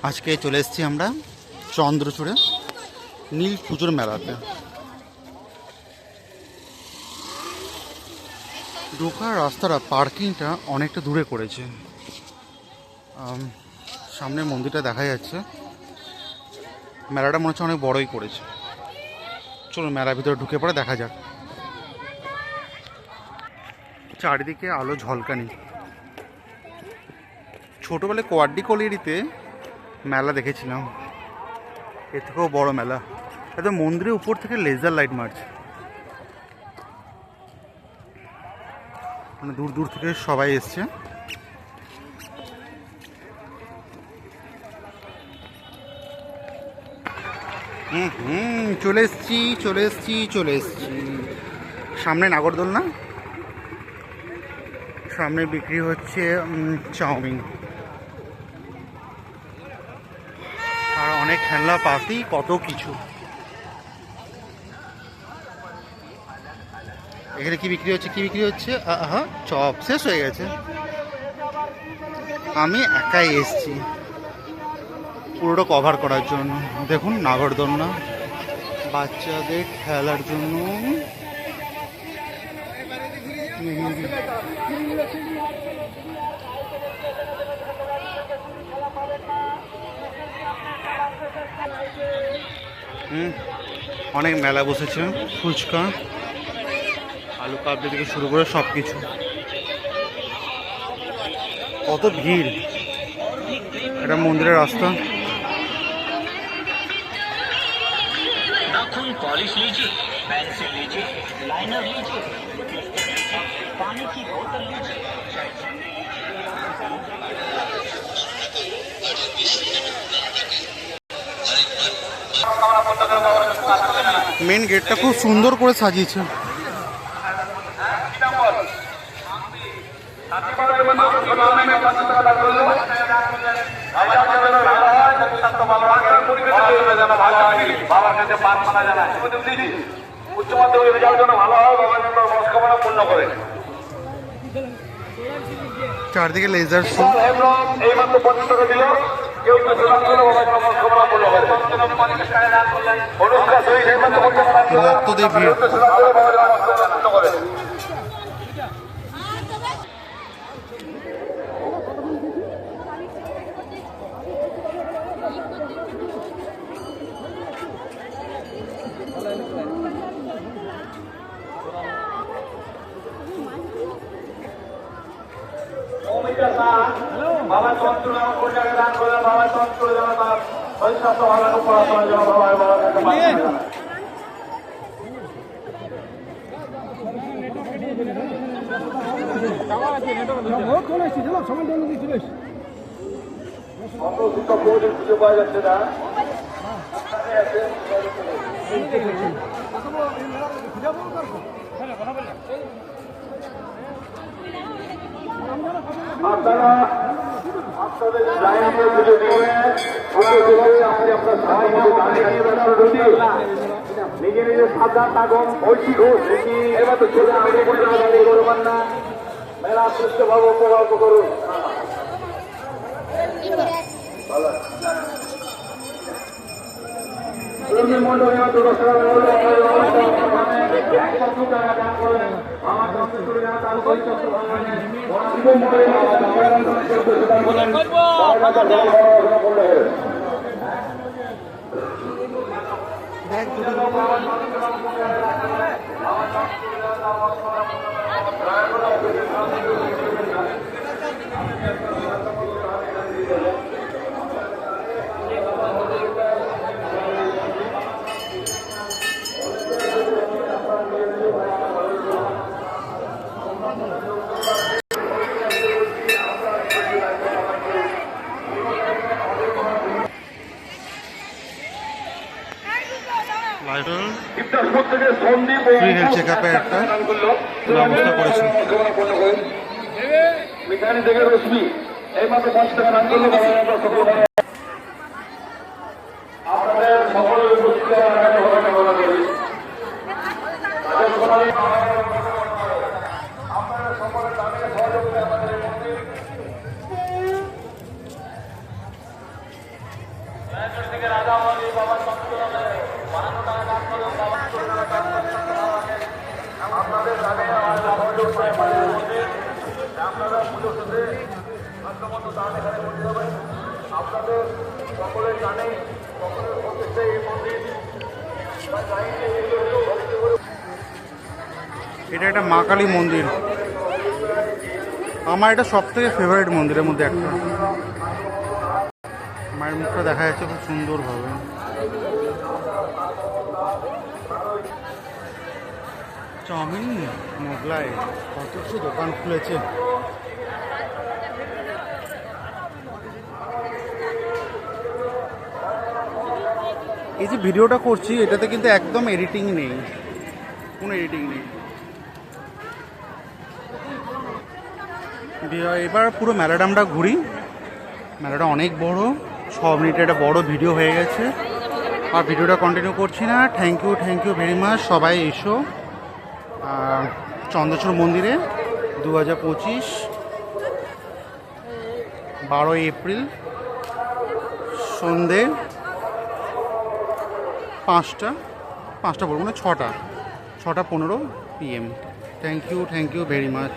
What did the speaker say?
আজকে চলে এসেছি আমরা চন্দ্রচূড়ে নীল পুজোর মেলাতে। ঢোকার রাস্তাটা পার্কিংটা অনেকটা দূরে করেছে। সামনে মন্দিরটা দেখা যাচ্ছে। মেলাটা মনে হচ্ছে অনেক বড়ই করেছে। চলুন মেলার ভিতরে ঢুকে পড়ে দেখা যাক। চারিদিকে আলো ঝলকানি। ছোটোবেলায় কোয়াড্ডি কলিয়ারিতে মেলা দেখেছিলাম, এর থেকেও বড় মেলা। একদম মন্দিরের উপর থেকে লেজার লাইট মারছে, মানে দূর দূর থেকে সবাই এসছে। চলে এসছি। সামনে নাগরদোলনা, সামনে বিক্রি হচ্ছে চাউমিন আর অনেক খেলনা পাতি, কত কিছু। এখানে কি বিক্রি হচ্ছে? চপ শেষ হয়ে গেছে। আমি একাই এসছি পুরোটা কভার করার জন্য। দেখুন নাগরদোলনা, বাচ্চাদের খেলার জন্য। অনেক মেলা বসেছে, ফুচকা, আলু কাবলি থেকে শুরু করে সব কিছু। কত ভিড়! এটা মন্দিরের রাস্তা। पॉलिश लीजिए, पेंसिल लीजिए, लाइनर लीजिए, पानी की बोतल लीजिए। মেন গেটটা খুব সুন্দর করে সাজিয়েছে। উচ্চ মাধ্যমিক রেজাল্ট যেন ভালো হয়, বাবা যেন মনস্কামনা পূর্ণ করে। চারদিকে লেজার শো। এই মাত্র 50 টাকা দিল, কেউ তো প্রদান করে বাবা যেন মনস্কামনা পূর্ণ করে। অনুষ্কা শহীদ এই মাত্র 50 টাকা দিল, ভক্তদের ভিড়। বাবা যেন মনস্কামনা পূর্ণ করে। বাবা তন্ত্র নাম কোটি টাকা দান করলেন, বাবা তন্ত্র যেন তার শৈশব ভালো পড়াশোনার জন্য বাবার খুঁজে পাওয়া যাচ্ছে না। আপনারা আপনাদের লাইনে পুজো দিবেন, আপনি আপনার সবাই নিজে নিজে সাবধান থাকুন। ঐশী ঘোষ এবার তো ছেলে করবেন না, মেলা সুস্থভাবে উপভোগ করুন। মন্ডলী মাত্র 10 টাকা ফ্রি হেলথ চেকআপের একটা ব্যবস্থা করেছে। মিঠানি থেকে রশ্মি এই মাত্র 5 টাকা দান করলো, আপনাদের সকলের উপস্থিত আপনাদের সকলের জানে সকলের প্রতিষ্ঠা এই মন্দির এটা একটা মা কালী মন্দির। আমার এটা সব থেকে ফেভারিট মন্দিরের মধ্যে একটা। মায়ের মুখটা দেখা যাচ্ছে খুব সুন্দরভাবে। চাউমিন, মোগলাই, কত কিছু দোকান খুলেছে। এই যে ভিডিওটা করছি এটাতে কিন্তু একদম এডিটিং নেই, কোনো এডিটিং নেই। এবার পুরো মেলাটা আমরা ঘুরি। মেলাটা অনেক বড়, 6 মিনিটের একটা বড় ভিডিও হয়ে গেছে, আর ভিডিওটা কন্টিনিউ করছি না। Thank you very much. সবাই এসো চন্দ্রেশ্বর মন্দিরে 2025 12 এপ্রিল সন্ধে 5টা বলবো না, 6টা 6:15 PM। Thank you very much.